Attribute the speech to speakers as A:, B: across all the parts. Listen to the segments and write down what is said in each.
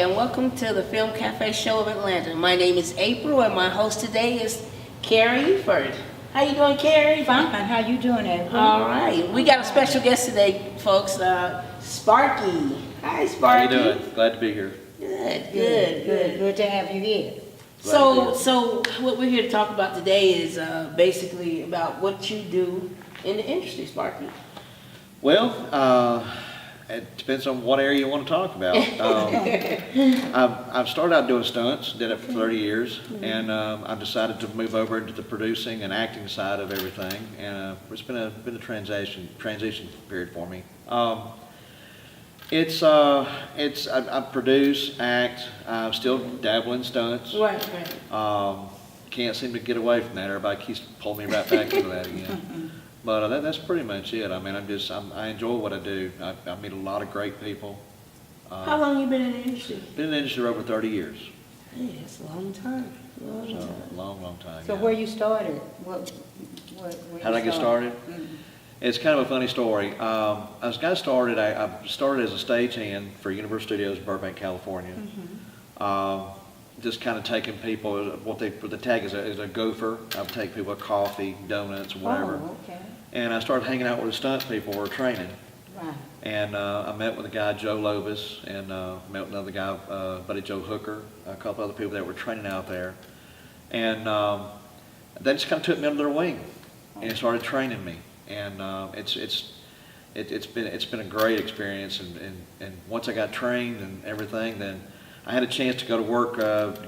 A: and welcome to the Film Cafe Show of Atlanta. My name is April, and my host today is Carrie Ford. How you doing, Carrie?
B: Fine. How you doing, April?
A: All right. We got a special guest today, folks. Sparky. Hi, Sparky.
C: How you doing? Glad to be here.
A: Good
B: Good to have you here.
A: So what we're here to talk about today is basically about what you do in the industry, Sparky.
C: Well, it depends on what area you want to talk about. I've started out doing stunts, did it for 30 years, and I've decided to move over into the producing and acting side of everything, and it's been a transition period for me. I produce, act, still dabble in stunts.
A: Right.
C: Can't seem to get away from that. Everybody keeps pulling me right back into that again. But that's pretty much it. I mean, I enjoy what I do. I meet a lot of great people.
A: How long you been in the industry?
C: Been in the industry for over 30 years.
A: Yeah, it's a long time.
C: Long time.
B: So
C: yeah.
B: where you started? Where
C: How did I get started? It's kind of a funny story. I started as a stagehand for Universal Studios in Burbank, California. Just kind of taking people, the tag is a gopher. I would take people coffee, donuts, whatever.
B: Oh, okay.
C: And I started hanging out with the stunt people who were training.
B: Right.
C: And I met with a guy, Joe Lovis, and met with another guy, Buddy Joe Hooker, a couple other people that were training out there. And they just kind of took me under their wing and started training me. And it's been a great experience. And once I got trained and everything, then I had a chance to go to work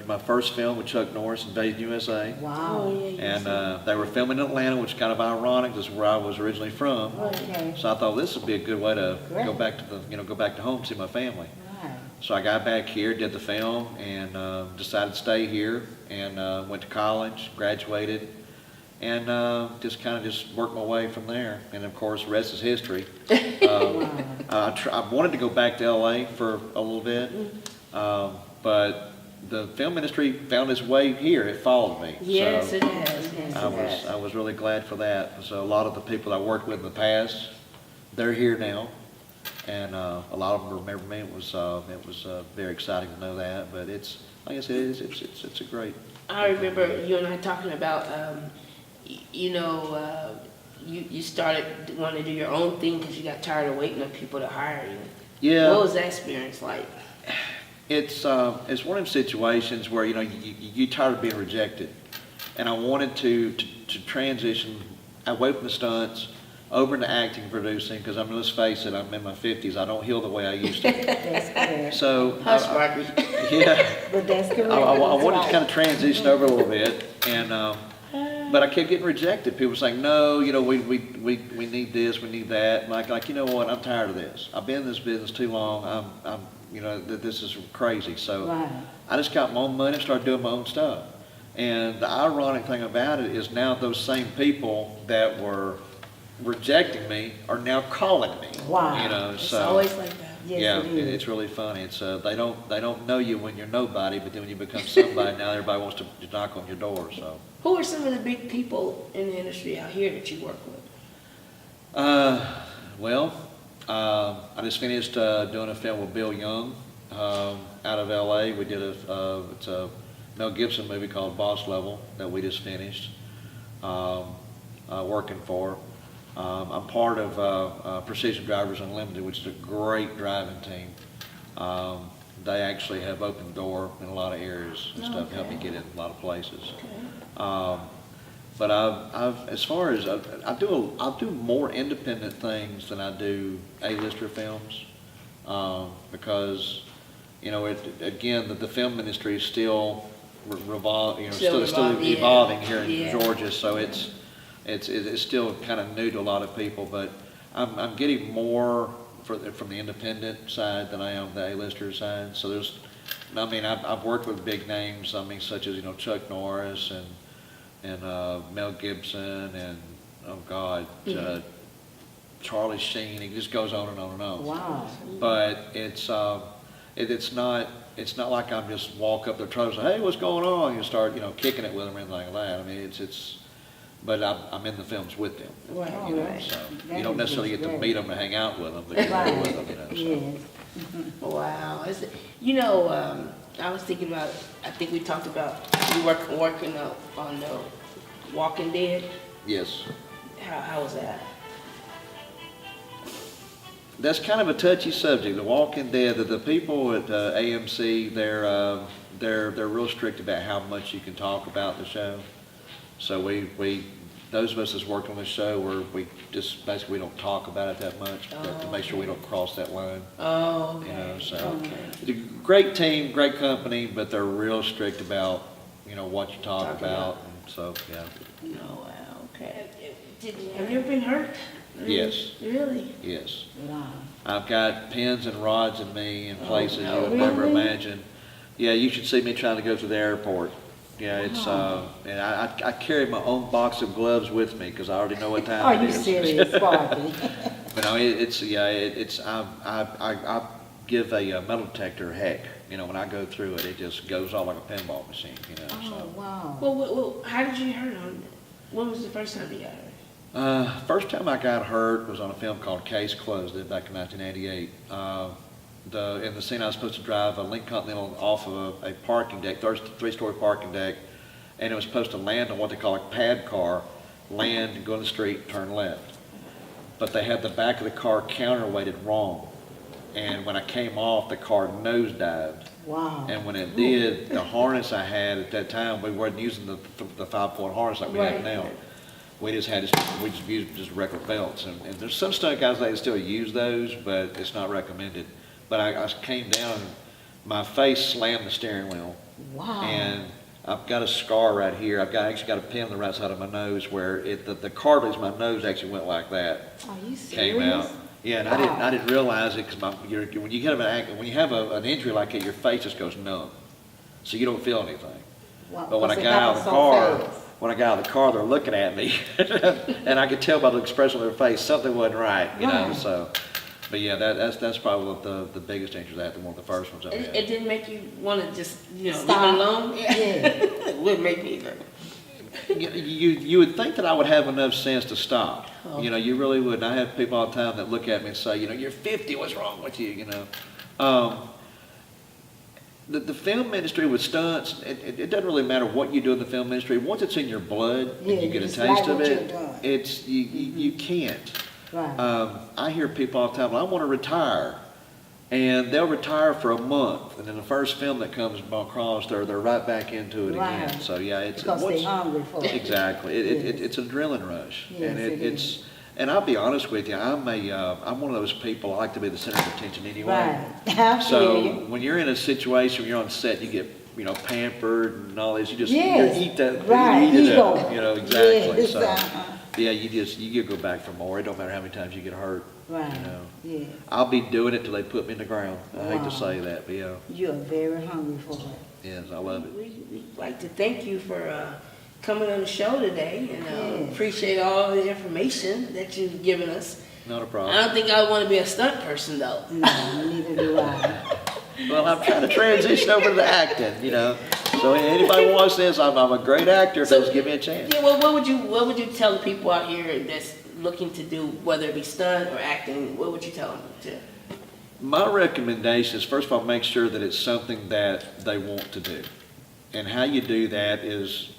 C: my first film with Chuck Norris in Dayton, USA.
B: Wow.
A: Oh, yeah,
C: And they were filming in Atlanta, which is kind of ironic. This is where I was originally from.
B: Okay.
C: So I thought this would be a good way to
B: Great.
C: go back to home, see my family.
B: Right.
C: So I got back here, did the film, and decided to stay here, and went to college, graduated, and just worked my way from there. And of course, the rest is history. I wanted to go back to LA for a little bit, but the film industry found its way here. It followed me.
A: Yes,
C: So
A: it has.
C: I was really glad for that. So a lot of the people I worked with in the past, they're here now, and a lot of them remember me. It was very exciting to know that. But it's like I said, it's a great.
A: I remember you and I talking about, you started wanting to do your own thing because you got tired of waiting on people to hire you.
C: Yeah.
A: What was that experience like?
C: It's one of them situations where you tired of being rejected, and I wanted to transition away from the stunts over into acting and producing because let's face it, I'm in my 50s. I don't heal the way I used to.
B: That's correct.
C: So
A: Hush, Sparky.
C: yeah,
B: But that's correct.
C: I wanted
B: That's
C: to kind of transition over a little bit, and but I kept getting rejected. People were saying, no, we need this, we need that. And like you know what? I'm tired of this. I've been in this business too long. This is crazy. So
B: Right.
C: I just got my own money and started doing my own stuff. And the ironic thing about it is now those same people that were rejecting me are now calling me.
B: Wow.
A: It's
C: so
A: always like that.
B: Yes,
C: yeah,
B: it is.
C: it's really funny. It's they don't know you when you're nobody, but then when you become somebody, now everybody wants to knock on your door. So.
A: Who are some of the big people in the industry out here that you work with?
C: I just finished doing a film with Bill Young out of LA. We did it's a Mel Gibson movie called Boss Level that we just finished working for. I'm part of Precision Drivers Unlimited, which is a great driving team. They actually have opened the door in a lot of areas and stuff, helped me get in a lot of places.
A: Okay.
C: But as far as I do more independent things than I do A-lister films, because again the film industry is still still evolving here in Georgia, so it's still kind of new to a lot of people. But I'm getting more from the independent side than I am the A-lister side. So I've worked with big names. Such as Chuck Norris and Mel Gibson and Charlie Sheen. It just goes on and on and on.
B: Wow.
C: But it's not like I'm just walk up their truck and say, hey, what's going on? You start kicking it with them or anything like that. but I'm in the films with them.
A: Right,
B: Oh,
C: You know,
B: right.
C: so
B: That
C: you don't
B: is
C: necessarily get to
B: great.
C: meet them and hang out with them, but you're there with them, you know, so.
B: Yes.
A: Wow. You know, I was thinking about, I think we talked about you working on the Walking Dead.
C: Yes.
A: How was that?
C: That's kind of a touchy subject. The Walking Dead, the people at AMC, they're real strict about how much you can talk about the show. So we those of us that's worked on the show, we just basically we don't talk about it that much to make sure we don't cross that line.
A: Oh, okay.
C: You know, so
A: Okay.
C: it's a great team, great company, but they're real strict about what you talk
A: Talk
C: about. And so yeah.
A: No, wow, okay. Have you ever been hurt?
C: Yes.
A: Really?
C: Yes.
B: Wow.
C: I've got pins and rods in me in places
A: no.
C: you would never
B: Really?
C: imagine. Yeah, you should see me trying to go through the airport. Yeah, it's and I carry my own box of gloves with me because I already know what time
B: Are
C: it
B: you
C: is.
B: serious, Sparky?
C: But no, I give a metal detector a heck. When I go through it, it just goes off like a pinball machine.
B: Oh,
C: So.
B: wow.
A: Well, how did you hurt on? When was the first time you got hurt?
C: First time I got hurt was on a film called Case Closed, did back in 1988. In the scene I was supposed to drive a Lincoln Continental off of a parking deck, three-story parking deck, and it was supposed to land on what they call a pad car, land and go in the street, turn left. But they had the back of the car counterweighted wrong. And when I came off, the car nosedived.
B: Wow.
C: And when it did, the harness I had at that time, we weren't using the 5-point harness like we have
A: Right.
C: now. We just used just regular belts. And there's some stunt guys that still use those, but it's not recommended. But I came down, and my face slammed the steering wheel.
B: Wow.
C: And I've got a scar right here. Actually got a pin on the right side of my nose where the cartilage of my nose actually went like that.
B: Are you
C: Came
B: serious?
C: out. Yeah, and
B: Wow.
C: I didn't realize it because when you have an injury like that, your face just goes numb, so you don't feel anything.
B: Wow.
C: But when I
B: 'Cause it
C: got out of the
B: happened so
C: car,
B: fast.
C: they're looking at me, and I could tell by the expression on their face something wasn't right,
B: Right.
C: So, but yeah, that's probably the biggest injuries I had. One of the first ones I
A: It
C: had.
A: didn't make you want to just leave
B: Stop.
A: it alone?
B: Yeah.
A: It wouldn't make me either.
C: You would think that I would have enough sense to stop.
A: Oh.
C: You really would. And I have people all the time that look at me and say, you're 50, what's wrong with you, The film industry with stunts, it doesn't really matter what you do in the film industry. Once it's in your blood
B: Yeah,
C: and you get a
B: just
C: taste
B: like
C: of
B: what
C: it,
B: you're doing.
C: it's you can't.
B: Right.
C: I hear people all the time, well, I want to retire. And they'll retire for a month, and then the first film that comes across, they're right back into it again.
B: Right.
C: So yeah, it's
B: Because they're hungry for it.
C: exactly.
B: Yes.
C: It's an adrenaline rush,
B: Yes,
C: and
B: it
C: it's. And I'll be honest with you, I'm one of those people. I like to be the center of attention anyway.
B: Right. I feel
C: So
B: you.
C: when you're in a situation, when you're on set, you get pampered and all this. You just
B: Yes,
C: you eat that,
B: right,
C: you eat it
B: ego.
C: up. Exactly.
B: Yes,
C: So
B: uh-huh.
C: yeah, you go back for more. It don't matter how many times you get hurt.
B: Right.
C: You know.
B: Yeah.
C: I'll be doing it till they put me in the ground. I hate
B: Wow.
C: to say that, but yeah,
B: You are very hungry for it.
C: yes, I love it.
A: We'd like to thank you for coming on the show today, and
B: Yes.
A: appreciate all the information that you've given us.
C: Not a
A: I
C: problem.
A: don't think I want to be a stunt person, though.
B: No, neither do I.
C: Well, I'm trying to transition over to the acting, So anybody wants this, I'm a great actor if
A: So-
C: they just give me a chance.
A: Yeah, well, what would you tell the people out here that's looking to do, whether it be stunt or acting, what would you tell them to?
C: My recommendation is, first of all, make sure that it's something that they want to do. And how you do that is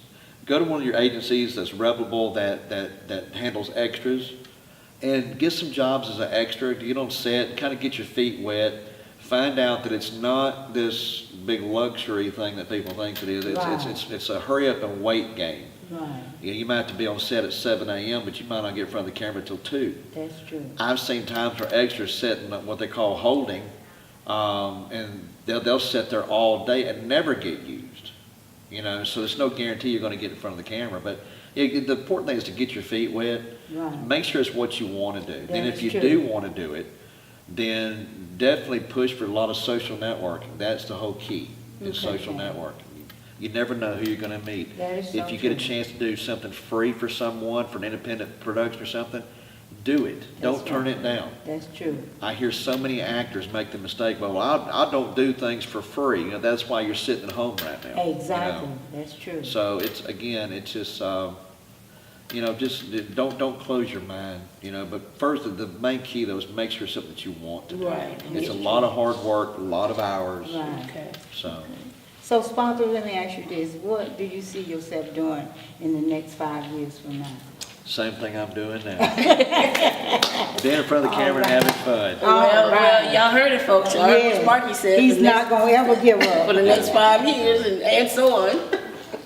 C: go to one of your agencies that's reputable, that handles extras, and get some jobs as an extra. Get on set and kind of get your feet wet. Find out that it's not this big luxury thing that people think it is. It's a hurry up and wait game.
B: Right.
C: You might have to be on set at 7 a.m., but you might not get in front of the camera till 2.
B: That's true.
C: I've seen times where extras sit in what they call holding, and they'll sit there all day and never get used. So there's no guarantee you're going to get in front of the camera. But the important thing is to get your feet wet.
B: Right.
C: Make sure it's what you want to do. Then
B: That's
C: if you
B: true.
C: do want to do it, then definitely push for a lot of social networking. That's the whole key, is
B: Okay.
C: social networking. You never know who you're going to meet.
B: That is so
C: If you get a
B: true.
C: chance to do something free for someone, for an independent production or something, do it. Don't
B: That's
C: turn
B: right.
C: it down.
B: That's true.
C: I hear so many actors make the mistake, well, I don't do things for free. That's why you're sitting at home right now.
B: Exactly. That's true.
C: So it's just, just don't close your mind, but first, the main key though is make sure it's something that you want to do.
A: Right.
C: It's a lot of hard work, a lot of hours,
B: Right.
A: Okay.
C: so.
B: So Sparky, let me ask you this, what do you see yourself doing in the next 5 years from now?
C: Same thing I'm doing now. Being in front of the camera and having fun.
A: Well, y'all heard it, folks. Y'all heard what
B: Yeah.
A: Sparky said.
B: He's
A: For the
B: not gonna ever give
A: next- For
B: up.
A: the next 5 years and so on.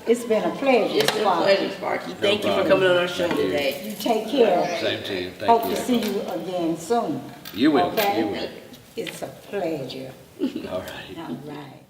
B: It's been a pleasure,
A: It's been a
B: Sparky.
A: pleasure, Sparky. Thank you for
C: problem.
A: coming on our show
C: Thank you.
A: today.
B: You take care.
C: Same to you,
B: Hope
C: thank
B: to
C: you.
B: see you again soon.
C: You will,
B: Okay?
C: you will.
B: It's a pleasure.
C: All right.
B: All right.